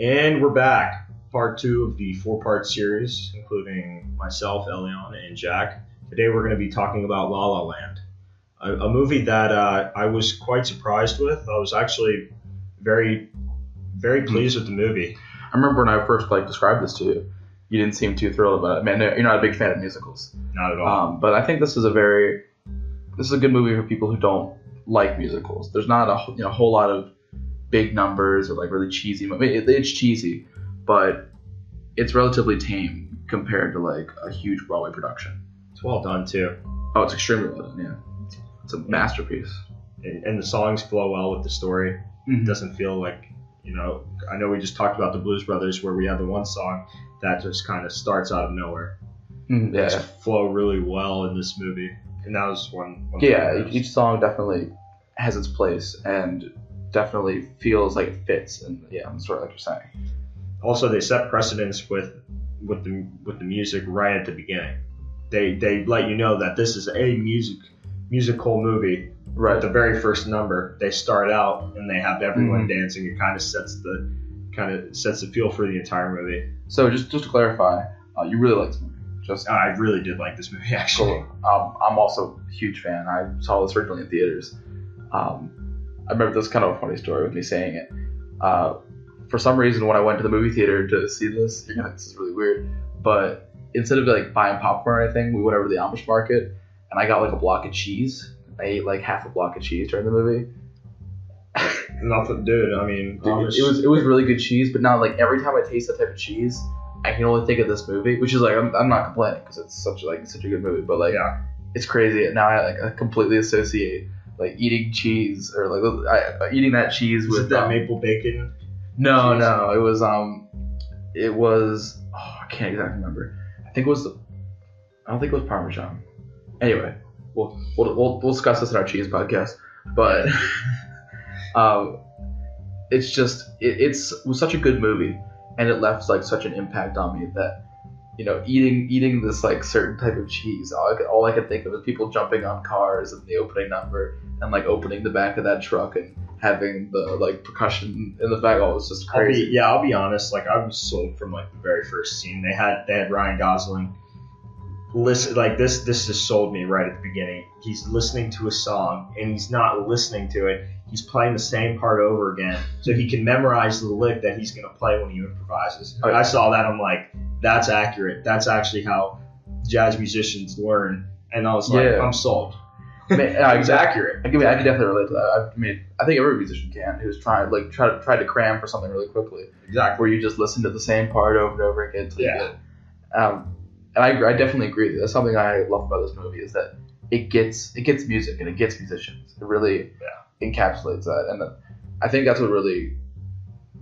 And we're back. Part two of the four-part series, including myself, Elion, and Jack. Today we're going to be talking about La La Land, a movie that I was quite surprised with. I was actually very, very pleased with the movie. I remember when I first described this to you, you didn't seem too thrilled about it. Man, you're not a big fan of musicals. Not at all. But I think this is a good movie for people who don't like musicals. There's not a whole lot of big numbers or really cheesy. It's cheesy, but it's relatively tame compared to a huge Broadway production. It's well done too. Oh, it's extremely well done. Yeah, it's a masterpiece. And the songs flow well with the story. Mm-hmm. It doesn't feel like I know we just talked about the Blues Brothers where we had the one song that just kind of starts out of nowhere. Mm-hmm. Yeah, flow really well in this movie, and that was one. Yeah, each song definitely has its place and definitely feels like it fits, and I'm sort of like you're saying. Also, they set precedence with the music right at the beginning. They let you know that this is a musical movie. Right. At the very first number, they start out and they have everyone dancing. It kind of sets the feel for the entire movie. So just to clarify, you really liked this movie. I really did like this movie, actually. Cool. I'm also a huge fan. I saw this originally in theaters. I remember this kind of a funny story with me saying it. For some reason, when I went to the movie theater to see this, this is really weird, but instead of buying popcorn or anything, we went over to the Amish market, and I got a block of cheese. I ate half a block of cheese during the movie. Nothing, dude. I mean, it was really good cheese, but now every time I taste that type of cheese, I can only think of this movie, which is I'm not complaining because it's such a good movie, but it's crazy. Now I completely associate eating cheese or eating that cheese with that maple bacon. No, it was I can't exactly remember. I don't think it was Parmesan. Anyway, we'll discuss this in our cheese podcast, but it was such a good movie, and it left such an impact on me that eating this certain type of cheese, all I could think of is people jumping on cars in the opening number and opening the back of that truck and having the percussion in the back. Oh, it was just crazy. I'll be honest. I was sold from the very first scene. They had Ryan Gosling. Listen, this just sold me right at the beginning. He's listening to a song and he's not listening to it. He's playing the same part over again, so he can memorize the lick that he's gonna play when he improvises. I saw that. I'm like, that's accurate. That's actually how jazz musicians learn. And I was I'm sold. It's accurate. I can definitely relate to that. I think every musician can who's trying to cram for something really quickly. Exactly. Where you just listen to the same part over and over again. And I definitely agree with you. That's something I love about this movie is that it gets music and it gets musicians. It really encapsulates that, and I think that's what really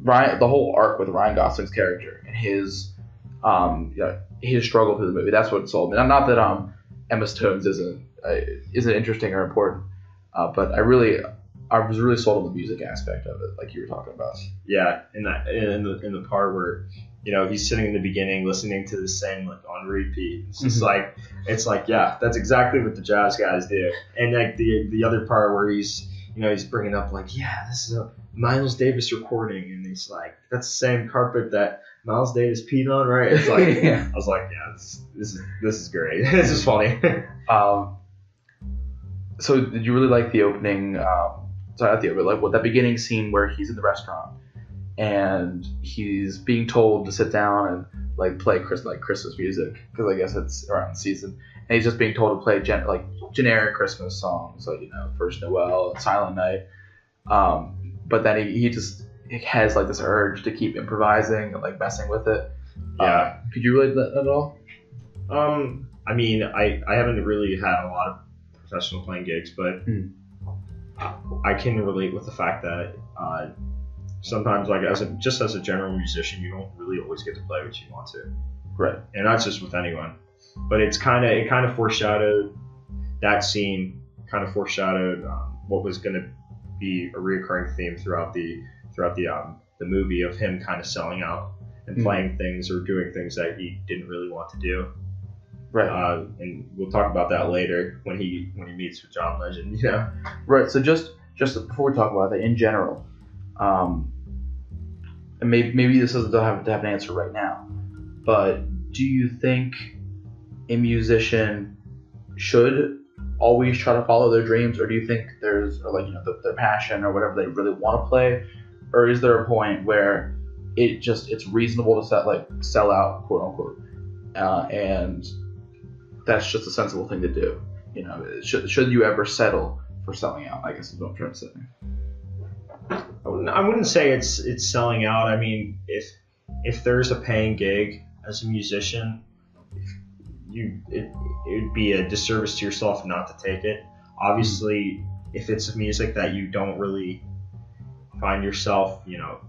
the whole arc with Ryan Gosling's character and his struggle through the movie. That's what sold me. Not that Emma Stone's isn't interesting or important, but I was really sold on the music aspect of it, like you were talking about. Yeah, in the part where he's sitting in the beginning listening to the same on repeat. It's just that's exactly what the jazz guys do. And the other part where he's bringing up this is a Miles Davis recording, and he's that's the same carpet that Miles Davis peed on, right? It's I was this is great. This is funny. So did you really like the opening? Sorry, not the opening. That beginning scene where he's in the restaurant and he's being told to sit down and play Christmas music because I guess it's around the season, and he's just being told to play generic Christmas songs First Noel, Silent Night. But then he just has this urge to keep improvising and messing with it. Yeah. Could you relate to that at all? I haven't really had a lot of professional playing gigs, but I can relate with the fact that sometimes as a general musician, you don't really always get to play what you want to. Right. And that's just with anyone. But it kind of foreshadowed that scene. Kind of foreshadowed what was going to be a recurring theme throughout the movie of him kind of selling out and playing things or doing things that he didn't really want to do. Right. And we'll talk about that later when he meets with John Legend. Right. So just before we talk about that in general, and maybe this doesn't have to have an answer right now, but do you think a musician should always try to follow their dreams, or do you think there's their passion or whatever they really want to play, or is there a point where it's reasonable to sell out, quote unquote, and that's just a sensible thing to do? Should you ever settle for selling out, I guess is what I'm trying to say. I wouldn't say it's selling out. I mean, if there's a paying gig as a musician, it would be a disservice to yourself not to take it. Obviously, if it's music that you don't really find yourself,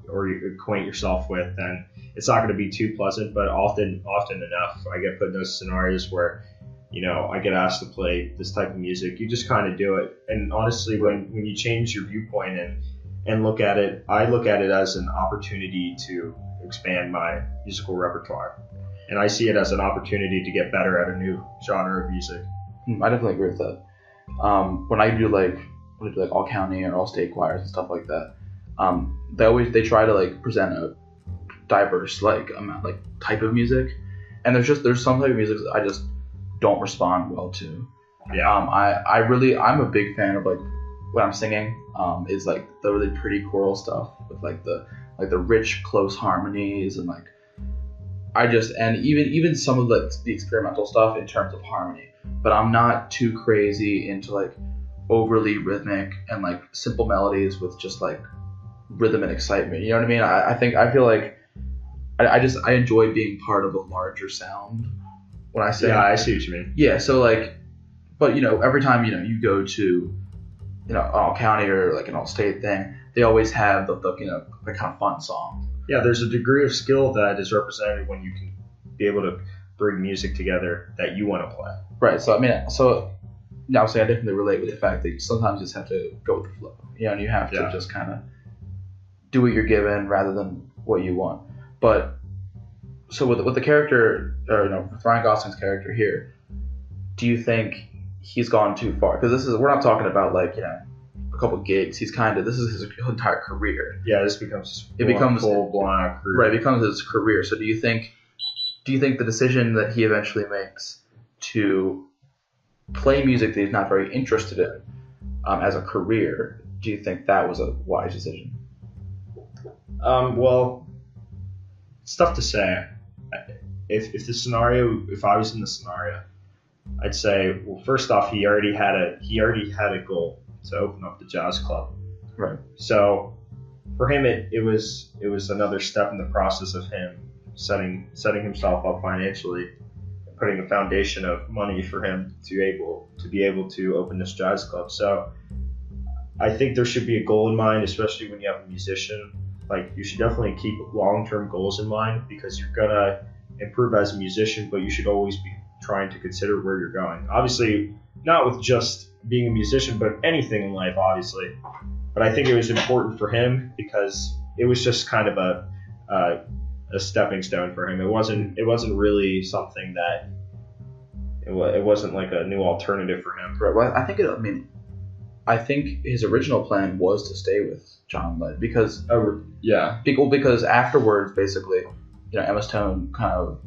or you acquaint yourself with, then it's not going to be too pleasant. But often enough, I get put in those scenarios where, I get asked to play this type of music. You just kind of do it. And honestly, when you change your viewpoint and look at it, I look at it as an opportunity to expand my musical repertoire. And I see it as an opportunity to get better at a new genre of music. I definitely agree with that. When I do all county or all state choirs and stuff like that, they try to present a diverse amount type of music, and there's some type of music that I just don't respond well to. Yeah. I'm a big fan of when I'm singing is the really pretty choral stuff with the rich close harmonies and even some of the experimental stuff in terms of harmony. But I'm not too crazy into overly rhythmic and simple melodies with just rhythm and excitement. You know what I mean? I feel like I enjoy being part of a larger sound when I sing. Yeah, I see what you mean. Yeah, so but every time you go to an all county or an all state thing, they always have the kind of fun song. Yeah, there's a degree of skill that is represented when you can be able to bring music together that you want to play. Right. So obviously I definitely relate with the fact that you sometimes just have to go with the flow. And you have to just kind of do what you're given rather than what you want. But so with the character, or with Ryan Gosling's character here, do you think he's gone too far? Because we're not talking about a couple gigs. This is his entire career. Yeah, this becomes full blown career. Right, it becomes his career. So do you think the decision that he eventually makes to play music that he's not very interested in as a career, do you think that was a wise decision? Well, it's tough to say. If I was in the scenario, I'd say, well, first off, he already had a goal to open up the jazz club. Right. So for him, it was another step in the process of him setting himself up financially, putting a foundation of money for him to be able to open this jazz club. So I think there should be a goal in mind, especially when you have a musician. You should definitely keep long-term goals in mind, because you're gonna improve as a musician, but you should always be trying to consider where you're going. Obviously, not with just being a musician, but anything in life, obviously. But I think it was important for him because it was just kind of a stepping stone for him. It wasn't really something that it wasn't a new alternative for him. Right. Well, I think his original plan was to stay with John Led because because afterwards, basically, Emma Stone kind of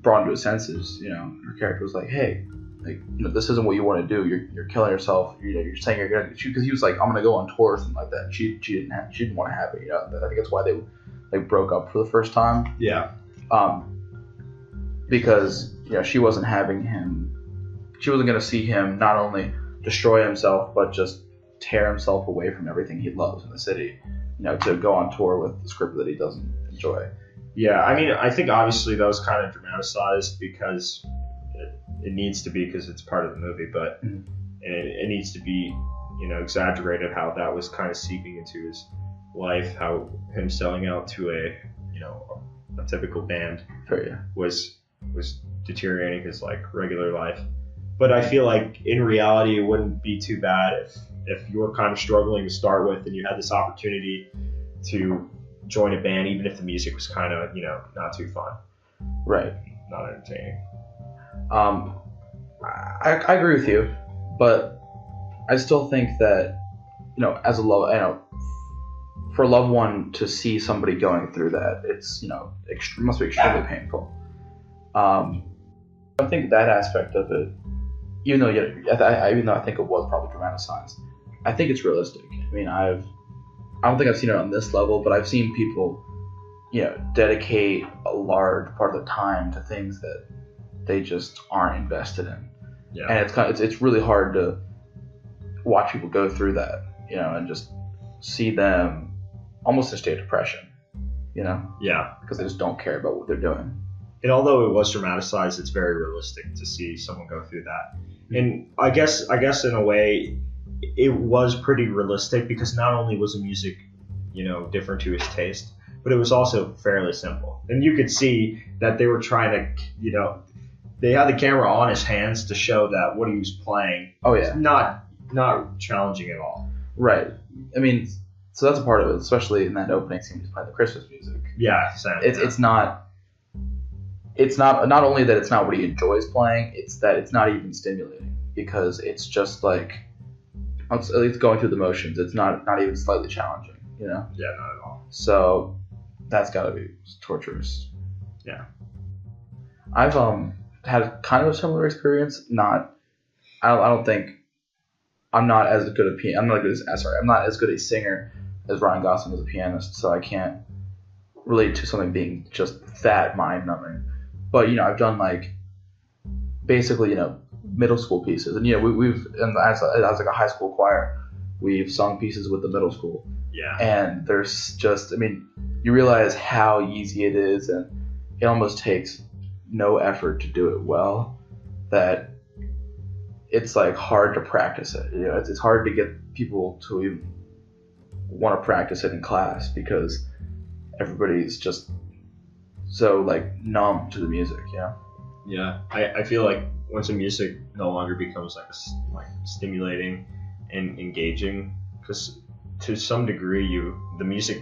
brought him to his senses. Her character was like, hey, this isn't what you want to do. You're killing yourself. You're saying you're gonna, because he was like, I'm gonna go on tour or something like that. And she didn't want to have it. I think that's why they broke up for the first time. Yeah. Because she wasn't having him. She wasn't gonna see him not only destroy himself, but just tear himself away from everything he loves in the city, to go on tour with the script that he doesn't enjoy. Yeah, I think obviously that was kind of dramatized because it needs to be, because it's part of the movie, but it needs to be, exaggerated how that was kind of seeping into his life, how him selling out to a typical band was deteriorating his regular life. But I feel like in reality, it wouldn't be too bad if you were kind of struggling to start with and you had this opportunity to join a band, even if the music was kind of, not too fun. Right. Not entertaining. I agree with you, but I still think that, as a love, for a loved one to see somebody going through that, it's must be extremely painful. I think that aspect of it, even though I think it was probably dramatized, I think it's realistic. I mean, I don't think I've seen it on this level, but I've seen people, dedicate a large part of the time to things that they just aren't invested in. Yeah. And it's really hard to watch people go through that, and just see them almost in a state of depression, Yeah. because they just don't care about what they're doing. And although it was dramatized, it's very realistic to see someone go through that. And I guess in a way, it was pretty realistic because not only was the music, different to his taste, but it was also fairly simple. And you could see that they were trying to, they had the camera on his hands to show that what he was playing was not challenging at all. Right. I mean, so that's a part of it, especially in that opening scene, he's playing the Christmas music. Yeah, same. It's not only that it's not what he enjoys playing, it's that it's not even stimulating, because it's just like, at least going through the motions. It's not even slightly challenging, Yeah, not at all. So that's got to be torturous. Yeah. I've had kind of a similar experience. I don't think I'm not as good a pianist. I'm not as good a singer as Ryan Gosling is a pianist, so I can't relate to something being just that mind-numbing. But I've done basically middle school pieces, and we've as like a high school choir, we've sung pieces with the middle school. Yeah. And there's just, you realize how easy it is, and it almost takes no effort to do it well. That it's hard to practice it. It's hard to get people to even want to practice it in class because everybody's just so numb to the music. Yeah. I feel like once the music no longer becomes stimulating and engaging, because to some degree the music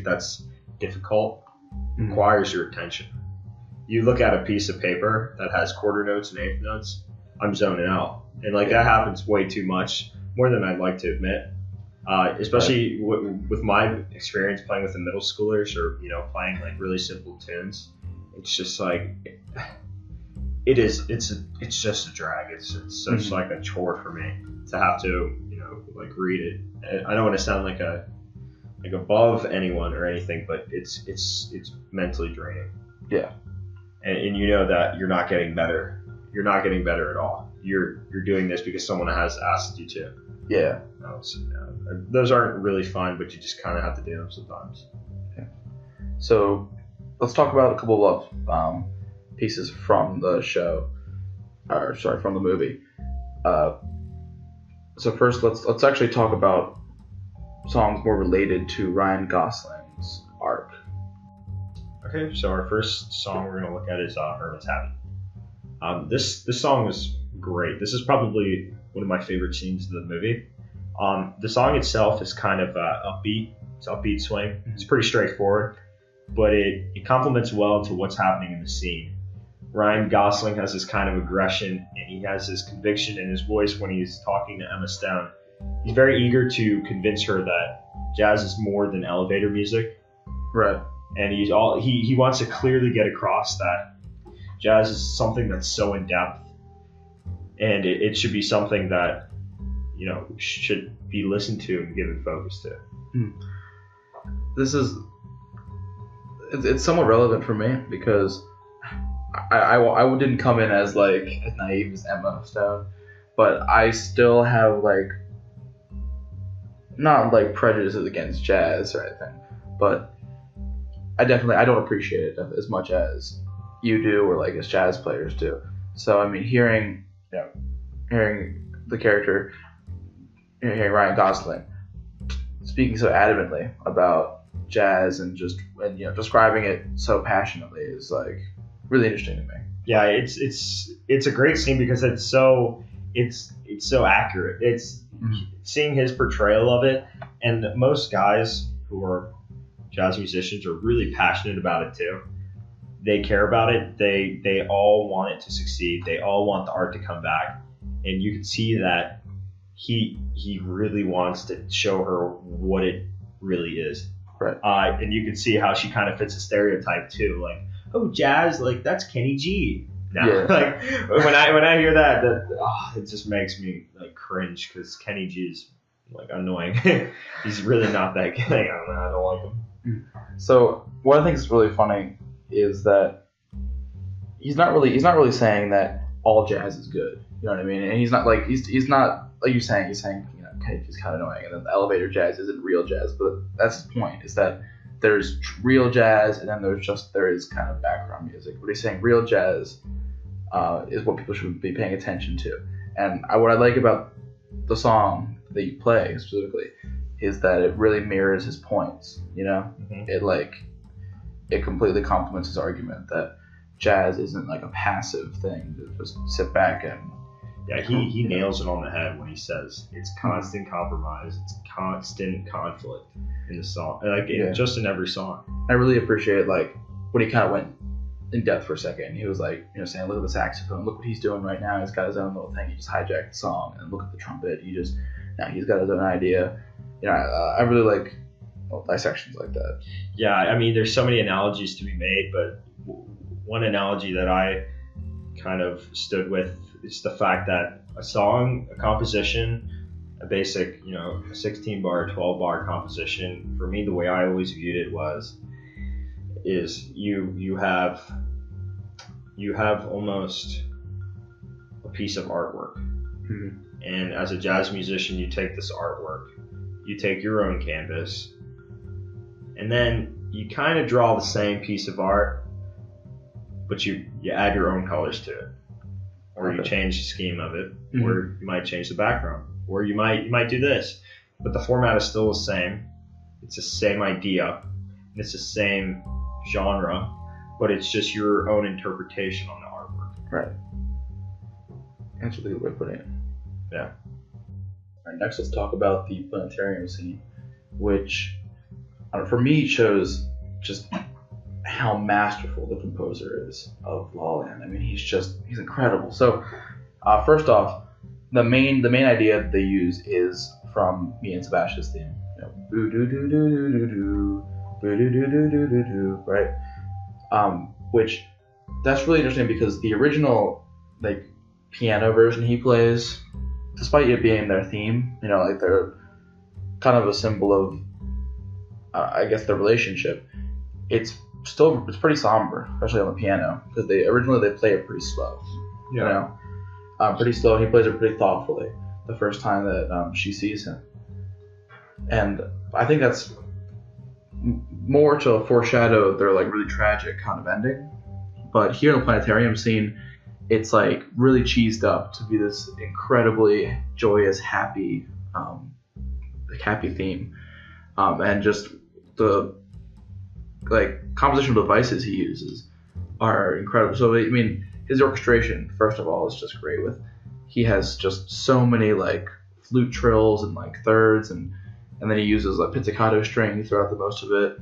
that's difficult requires your attention. You look at a piece of paper that has quarter notes and eighth notes, I'm zoning out, and that happens way too much, more than I'd like to admit. Especially with my experience playing with the middle schoolers, or playing really simple tunes. It's just it's just a drag. It's such like a chore for me to have to read it. I don't want to sound like above anyone or anything, but it's mentally draining. Yeah. And that you're not getting better. You're not getting better at all. You're doing this because someone has asked you to. Yeah. Those aren't really fun, but you just kind of have to do them sometimes. Okay. So let's talk about a couple of pieces from the show, from the movie. So first, let's actually talk about songs more related to Ryan Gosling's arc. Okay, so our first song we're gonna look at is "Hermit's Habit." This song was great. This is probably one of my favorite scenes of the movie. The song itself is kind of upbeat. It's upbeat swing. It's pretty straightforward, but it complements well to what's happening in the scene. Ryan Gosling has this kind of aggression, and he has this conviction in his voice when he's talking to Emma Stone. He's very eager to convince her that jazz is more than elevator music. Right. And he wants to clearly get across that jazz is something that's so in depth, and it should be something that should be listened to and given focus to. It's somewhat relevant for me because I didn't come in as naive as Emma Stone, but I still have not prejudices against jazz or anything, but I don't appreciate it as much as you do or as jazz players do. So hearing the character, hearing Ryan Gosling speaking so adamantly about jazz and describing it so passionately is really interesting to me. Yeah, it's a great scene because it's so accurate. It's seeing his portrayal of it, and most guys who are jazz musicians are really passionate about it too. They care about it. They all want it to succeed. They all want the art to come back, and you can see that he really wants to show her what it really is. Right. And you can see how she kind of fits a stereotype too, like, oh, jazz, like that's Kenny G. Now, Yeah. like when I hear that it just makes me like cringe because Kenny G is like annoying. He's really not that good. I don't like him. So what I think is really funny is that he's not really saying that all jazz is good. You know what I mean? And he's not like you're saying. He's saying, you know, okay, he's kind of annoying, and then the elevator jazz isn't real jazz. But that's his point, is that there's real jazz, and then there is kind of background music. But he's saying real jazz is what people should be paying attention to. And what I like about the song that you play specifically is that it really mirrors his points. You know, it completely complements his argument that jazz isn't like a passive thing to just sit back and. Yeah, he nails it on the head when he says it's constant compromise, it's constant conflict in the song, just in every song. I really appreciate like when he kind of went in depth for a second. He was like, you know, saying, look at the saxophone, look what he's doing right now. He's got his own little thing. He just hijacked the song, and look at the trumpet. He's got his own idea. You know, I really like dissections like that. Yeah, I mean, there's so many analogies to be made, but one analogy that I kind of stood with is the fact that a song, a composition, a basic, you know, 16 bar, 12 bar composition, for me, the way I always viewed it is you have almost a piece of artwork. Mm-hmm. And as a jazz musician, you take this artwork, you take your own canvas, and then you kind of draw the same piece of art, but you add your own colors to it. Or you change the scheme of it, mm-hmm. or you might change the background, or you might do this, but the format is still the same. It's the same idea, and it's the same genre, but it's just your own interpretation on the artwork. Right. That's a good way of putting it. Yeah. All right, next let's talk about the planetarium scene, which for me shows just how masterful the composer is of La La Land. I mean, he's incredible. So, first off, the main idea that they use is from me and Sebastian's theme. You know, boo doo doo doo doo doo doo, boo doo doo doo doo doo doo, right? Which that's really interesting because the original like piano version he plays, despite it being their theme, you know, like they're kind of a symbol of, I guess, their relationship. It's pretty somber, especially on the piano, because they originally play it pretty slow. Yeah. You know, pretty slow. He plays it pretty thoughtfully the first time that she sees him, and I think that's more to foreshadow their like really tragic kind of ending. But here in the planetarium scene, it's like really cheesed up to be this incredibly joyous, happy theme, and just the like compositional devices he uses are incredible. So I mean, his orchestration, first of all, is just great. He has just so many like flute trills and like thirds, and then he uses a pizzicato string throughout the most of it.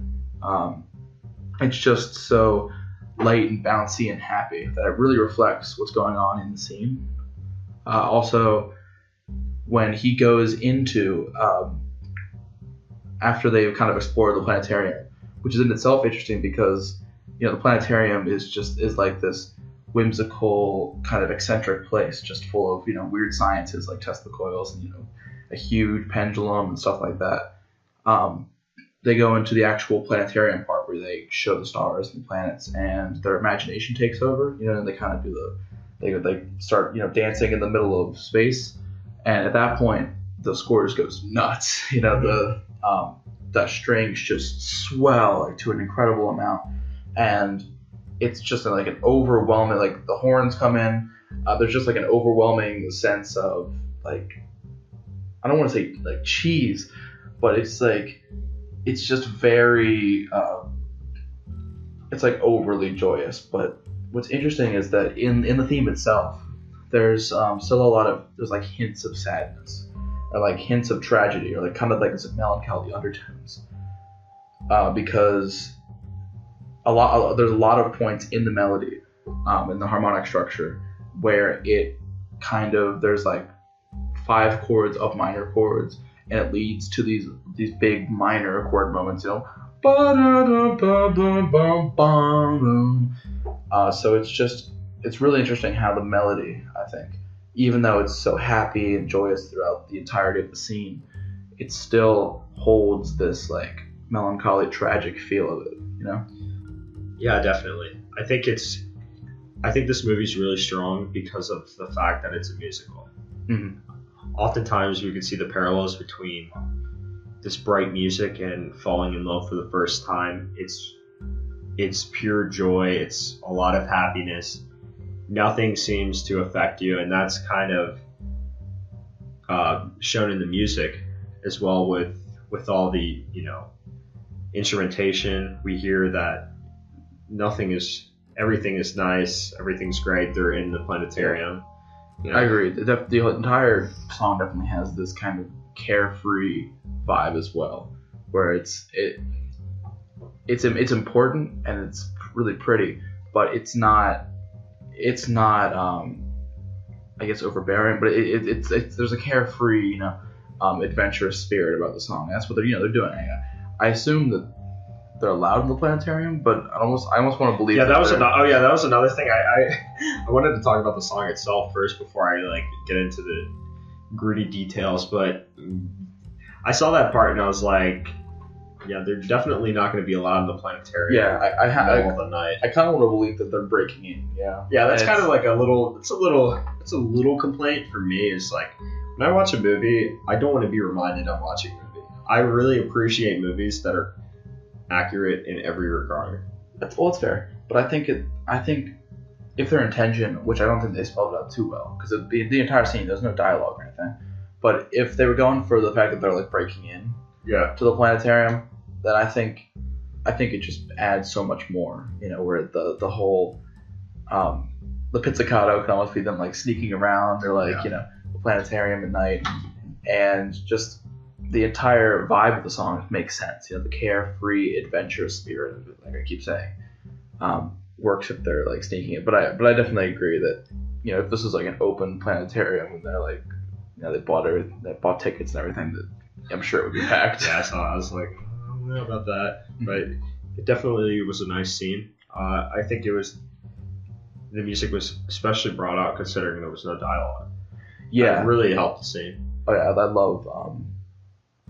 It's just so light and bouncy and happy that it really reflects what's going on in the scene. Also, when he goes into after they've kind of explored the planetarium, which is in itself interesting because, you know, the planetarium is like this whimsical kind of eccentric place, just full of, you know, weird sciences like Tesla coils and, you know, a huge pendulum and stuff like that. They go into the actual planetarium part where they show the stars and planets, and their imagination takes over, you know, and they kind of do they start, you know, dancing in the middle of space, and at that point the score just goes nuts. You know, the strings just swell like to an incredible amount, and it's just like an overwhelming, like the horns come in, there's just like an overwhelming sense of like, I don't want to say like cheese, but it's like, it's just very, it's like overly joyous. But what's interesting is that in the theme itself, there's still there's like hints of sadness, or like hints of tragedy, or like kind of like this melancholy undertones, because there's a lot of points in the melody, in the harmonic structure, where it kind of, there's like 5 chords of minor chords, and it leads to these big minor chord moments, you know. So it's really interesting how the melody, I think, even though it's so happy and joyous throughout the entirety of the scene, it still holds this like melancholy, tragic feel of it, you know? Yeah, definitely. I think this movie's really strong because of the fact that it's a musical. Mm-hmm. Oftentimes we can see the parallels between this bright music and falling in love for the first time. It's pure joy. It's a lot of happiness. Nothing seems to affect you, and that's kind of shown in the music as well with all the, you know, instrumentation. We hear that everything is nice, everything's great. They're in the planetarium. You know? I agree. The entire song definitely has this kind of carefree vibe as well, where it's important and it's really pretty, but it's not I guess overbearing, but it's there's a carefree, you know, adventurous spirit about the song. That's what they're doing. I assume that they're allowed in the planetarium, but I almost want to believe. Yeah, that was another thing. I wanted to talk about the song itself first before I like get into the gritty details, but I saw that part and I was like, yeah, they're definitely not going to be allowed in the planetarium. Yeah, in the middle of the night. I kind of want to believe that they're breaking in. Yeah. Yeah, that's kind of like a little complaint for me. Is like when I watch a movie, I don't want to be reminded I'm watching a movie. I really appreciate movies that are accurate in every regard. That's fair, but I think if their intention, which I don't think they spelled it out too well, because the entire scene, there's no dialogue or anything, but if they were going for the fact that they're like breaking in to the planetarium, then I think it just adds so much more, you know, where the whole the pizzicato can almost be them like sneaking around or like you know, the planetarium at night, and just the entire vibe of the song makes sense. You know, the carefree, adventurous spirit of it, like I keep saying, works if they're like sneaking it. But I definitely agree that, you know, if this was like an open planetarium and they're like, you know, they bought tickets and everything, that I'm sure it would be packed. Yeah, I was like, I don't know about that, but it definitely was a nice scene. I think the music was especially brought out considering there was no dialogue. Yeah, it really helped the scene. Oh yeah, I love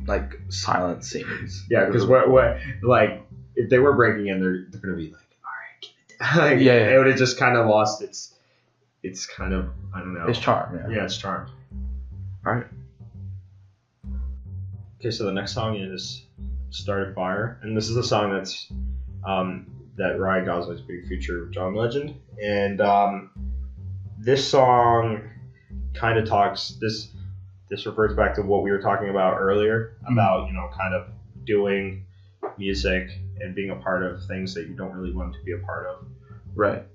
like silent scenes. Yeah, because what like if they were breaking in, they're gonna be like, all right, give it down. Like, yeah, it would have just kind of lost its kind of, I don't know, its charm. Yeah, its charm. All right. Okay, so the next song is "Started Fire," and this is a song that's that Ryan Gosling's big feature with John Legend, and this song kind of talks this. This refers back to what we were talking about earlier about, you know, kind of doing music and being a part of things that you don't really want to be a part of. Right.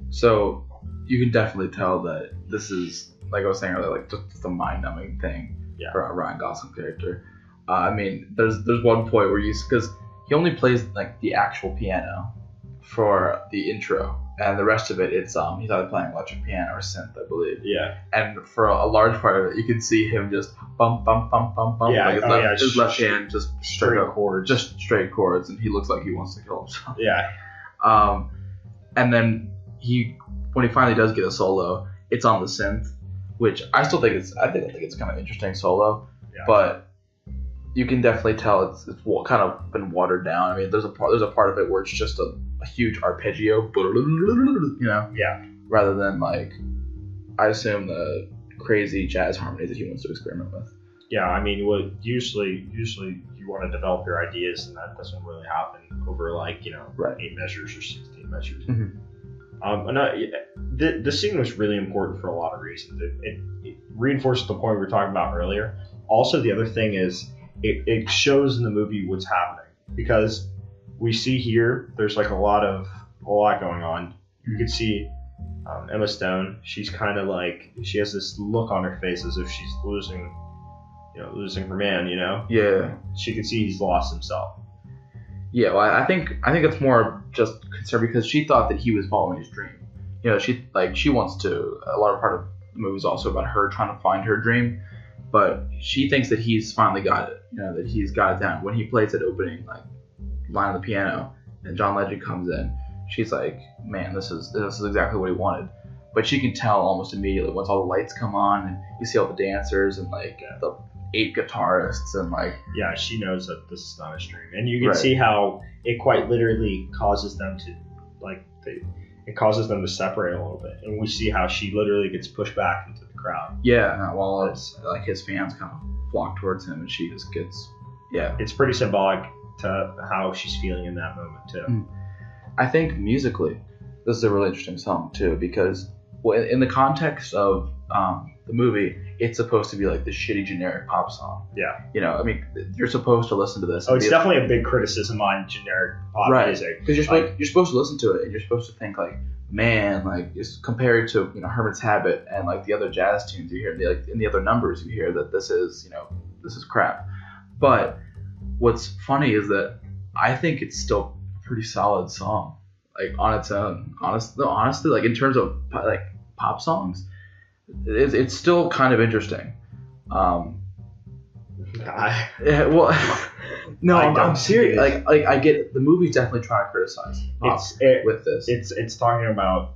So you can definitely tell that this is, like I was saying earlier, like just a mind-numbing thing for a Ryan Gosling character. I mean, there's one point where because he only plays like the actual piano for the intro, and the rest of it, it's he's either playing electric piano or synth, I believe. Yeah. And for a large part of it, you can see him just bump, bump, bump, bump, bump. Yeah. Like his left hand just straight chords. Just straight chords, and he looks like he wants to kill himself. Yeah. And then when he finally does get a solo, it's on the synth, which I think it's kind of interesting solo, but you can definitely tell it's kind of been watered down. I mean, there's a part of it where it's just a huge arpeggio, you know? Yeah. Rather than like, I assume the crazy jazz harmonies that he wants to experiment with. Yeah, I mean, usually you want to develop your ideas, and that doesn't really happen over like, you know, 8 measures or 16 measures. Mm-hmm. The scene was really important for a lot of reasons. It reinforces the point we were talking about earlier. Also, the other thing is it shows in the movie what's happening, because we see here there's like a lot going on. You can see Emma Stone. She's kind of like, she has this look on her face as if she's losing her man. You know. Yeah. She can see he's lost himself. Yeah, well, I think it's more just concern because she thought that he was following his dream. You know, she wants to. A lot of part of the movie is also about her trying to find her dream, but she thinks that he's finally got it, that he's got it down. When he plays that opening like line on the piano and John Legend comes in, she's like, man, this is exactly what he wanted. But she can tell almost immediately once all the lights come on and you see all the dancers and like the 8 guitarists and like, yeah, she knows that this is not a dream, and you can see how it quite literally causes them to it causes them to separate a little bit, and we see how she literally gets pushed back into the crowd. Yeah, while it's like his fans kind of flock towards him, and she just gets, it's pretty symbolic to how she's feeling in that moment too. I think musically, this is a really interesting song too, because in the context of the movie, it's supposed to be like this shitty generic pop song. Yeah. I mean, you're supposed to listen to this. Oh, it's definitely a big criticism on generic pop music. Because you're supposed to listen to it, and you're supposed to think like, man, like it's compared to Herman's Habit and like the other jazz tunes you hear, like in the other numbers you hear that this is crap. But what's funny is that I think it's still a pretty solid song, like on its own. Honestly, like in terms of like pop songs, it's still kind of interesting. I'm serious. Like I get the movie's definitely trying to criticize pop with this. It's talking about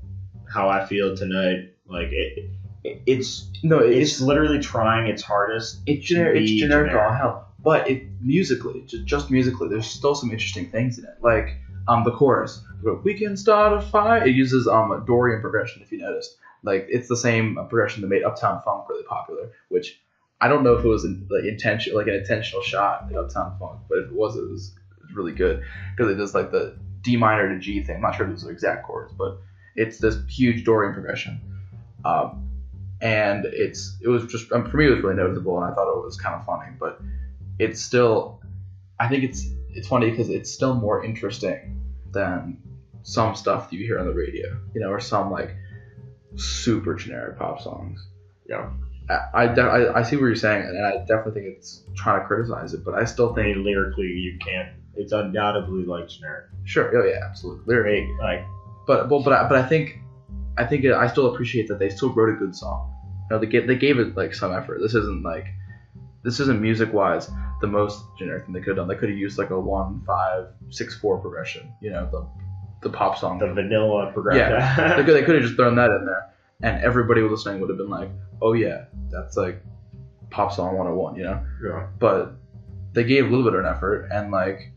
how I feel tonight. Like it's literally trying its hardest. It's generic all hell. But musically, just musically, there's still some interesting things in it. Like the chorus, "We can start a fire." It uses a Dorian progression, if you noticed. Like it's the same progression that made Uptown Funk really popular, which I don't know if it was an intentional shot at Uptown Funk, but if it was really good because it does like the D minor to G thing. I'm not sure if those are exact chords, but it's this huge Dorian progression, and it was just for me it was really noticeable, and I thought it was kind of funny. But it's still, I think it's funny because it's still more interesting than some stuff that you hear on the radio, or some like super generic pop songs. Yeah. I see what you're saying, and I definitely think it's trying to criticize it, but I still think lyrically you can't. It's undoubtedly like generic. Sure. Oh yeah, absolutely. Lyrically, but I think I still appreciate that they still wrote a good song. They gave it like some effort. This isn't music wise the most generic thing they could have done. They could have used like a 1-5-6-4 progression. The pop song, the vanilla progression. Yeah, they could have just thrown that in there, and everybody listening would have been like, "Oh yeah, that's like pop song 101," Yeah. But they gave a little bit of an effort, and like,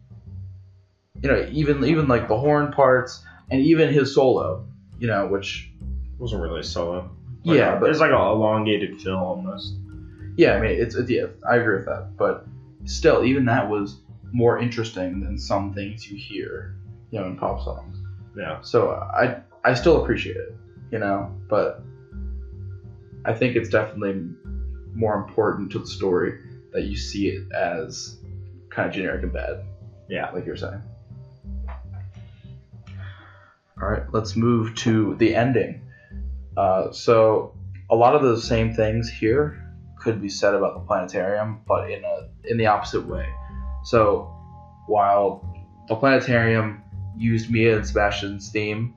even like the horn parts, and even his solo, which wasn't really a solo. But it's like an elongated fill almost. Yeah, I mean, I agree with that, but still, even that was more interesting than some things you hear, in pop songs. Yeah. So I still appreciate it, but I think it's definitely more important to the story that you see it as kind of generic and bad. Yeah. Like you're saying. All right, let's move to the ending. So a lot of the same things here could be said about the planetarium, but in the opposite way. So while the planetarium used Mia and Sebastian's theme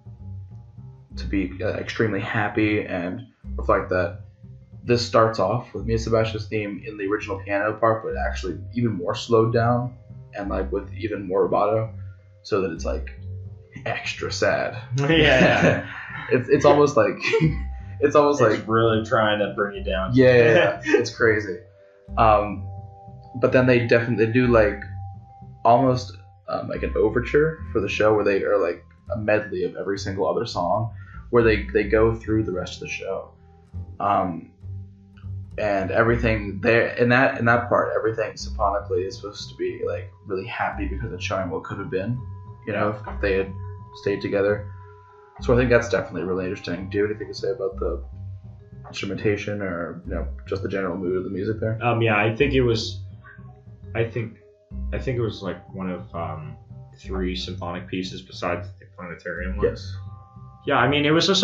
to be extremely happy and reflect that, this starts off with Mia and Sebastian's theme in the original piano part, but actually even more slowed down and like with even more rubato, so that it's like extra sad. Yeah. It's almost like it's like really trying to bring you down. Yeah. It's crazy. But then they do like almost like an overture for the show where they are like a medley of every single other song where they go through the rest of the show. And everything there in that part, everything symphonically is supposed to be like really happy because it's showing what could have been, if they had stayed together. So I think that's definitely really interesting. Do you have anything to say about the instrumentation or just the general mood of the music there? Yeah, I think it was like one of 3 symphonic pieces besides the planetarium one. Yes. Yeah, I mean it was just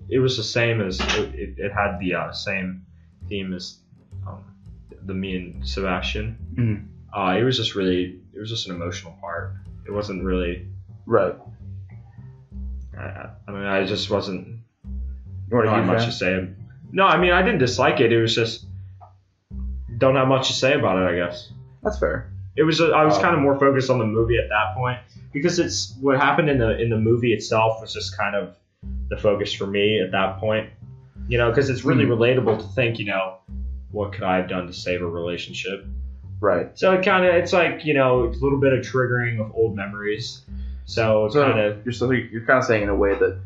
it was the same as it had the same theme as the Me and Sebastian. Mm-hmm. It was just an emotional part. It wasn't really right. I mean, I just wasn't not much to say No, I mean I didn't dislike it. It was just don't have much to say about it. I guess That's fair. it was. I was kind of more focused on the movie at that point because it's what happened in the movie itself was just kind of the focus for me at that point. You know, because it's really relatable to think. You know, what could I have done to save a relationship? Right. So it's like, you know, it's a little bit of triggering of old memories. So it's kind of you're kind of saying in a way that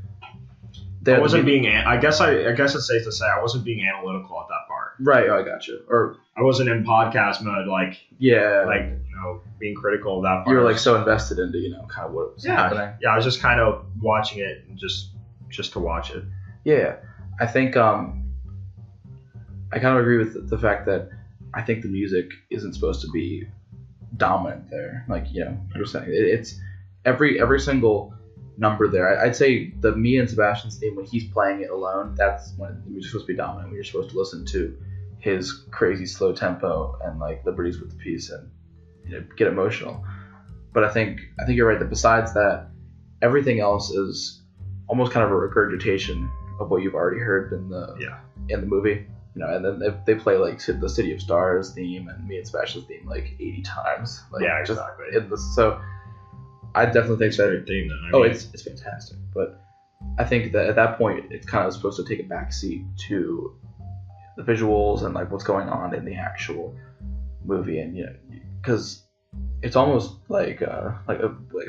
I wasn't being. I guess it's safe to say I wasn't being analytical at that part. Right. Oh, I got you. Or I wasn't in podcast mode, like you know, being critical of that part. You were like so invested into, you know, kind of what was happening. Yeah, I was just kind of watching it and just to watch it. Yeah, I think I kind of agree with the fact that I think the music isn't supposed to be dominant there. Like, you know, you're saying it's every single number there. I'd say the me and Sebastian's theme, when he's playing it alone, that's when we're supposed to be dominant. When you're supposed to listen to his crazy slow tempo and like liberties with the piece and, you know, get emotional. But I think you're right that besides that, everything else is almost kind of a regurgitation of what you've already heard in the movie. You know, and then they play like the City of Stars theme and me and Sebastian's theme like 80 times. Like, yeah, exactly. So I definitely think that theme. Then, it's fantastic. But I think that at that point it's kind of supposed to take a backseat to the visuals and like what's going on in the actual movie, and you know, because it's almost like a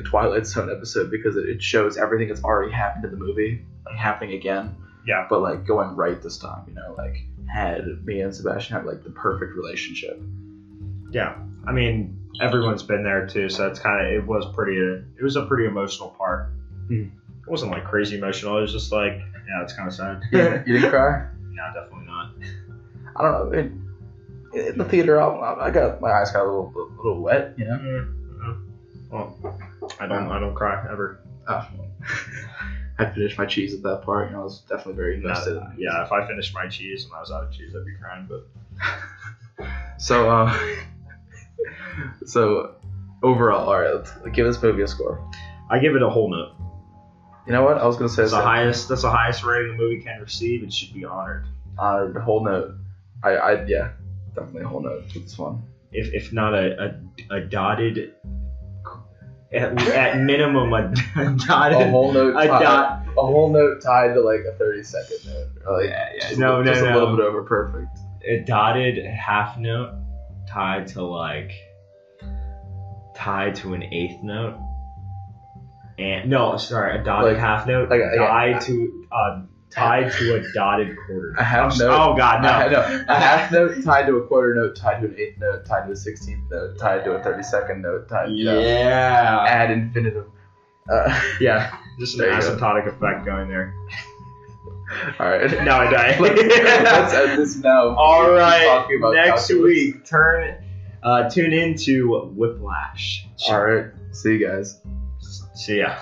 Twilight Zone episode because it shows everything that's already happened in the movie like happening again. Yeah. But like going right this time, you know, like had me and Sebastian have like the perfect relationship. Yeah. I mean, everyone's been there too, so it's kind of it was a pretty emotional part. Mm. It wasn't like crazy emotional. It was just like, yeah, it's kind of sad. You didn't cry? No, definitely not. I don't know. In the theater, I got my eyes got a little wet, you know. Well, I don't cry ever. Oh. I finished my cheese at that part, and I was definitely very invested. Yeah, if I finished my cheese and I was out of cheese, I'd be crying. But so overall, all right, let's give this movie a score. I give it a whole note. You know what? I was gonna say that's the highest rating the movie can receive. It should be honored. Honored, whole note. I definitely a whole note to this one. If not a dotted. At minimum, a dotted. A whole note. A whole note tied to like a 30-second note. Or like, just a little bit over perfect. A dotted half note tied to an eighth note. And no, sorry, a dotted half note tied to a dotted quarter. A half note. Oh God, no. A half note tied to a quarter note, tied to an eighth note, tied to a 16th note, tied to a 32nd note, tied. Yeah. Ad infinitum. Yeah, just an asymptotic effect going there. All right. Now I die. Let's end this now. All right. Next week, tune into Whiplash. All right. See you guys. See ya.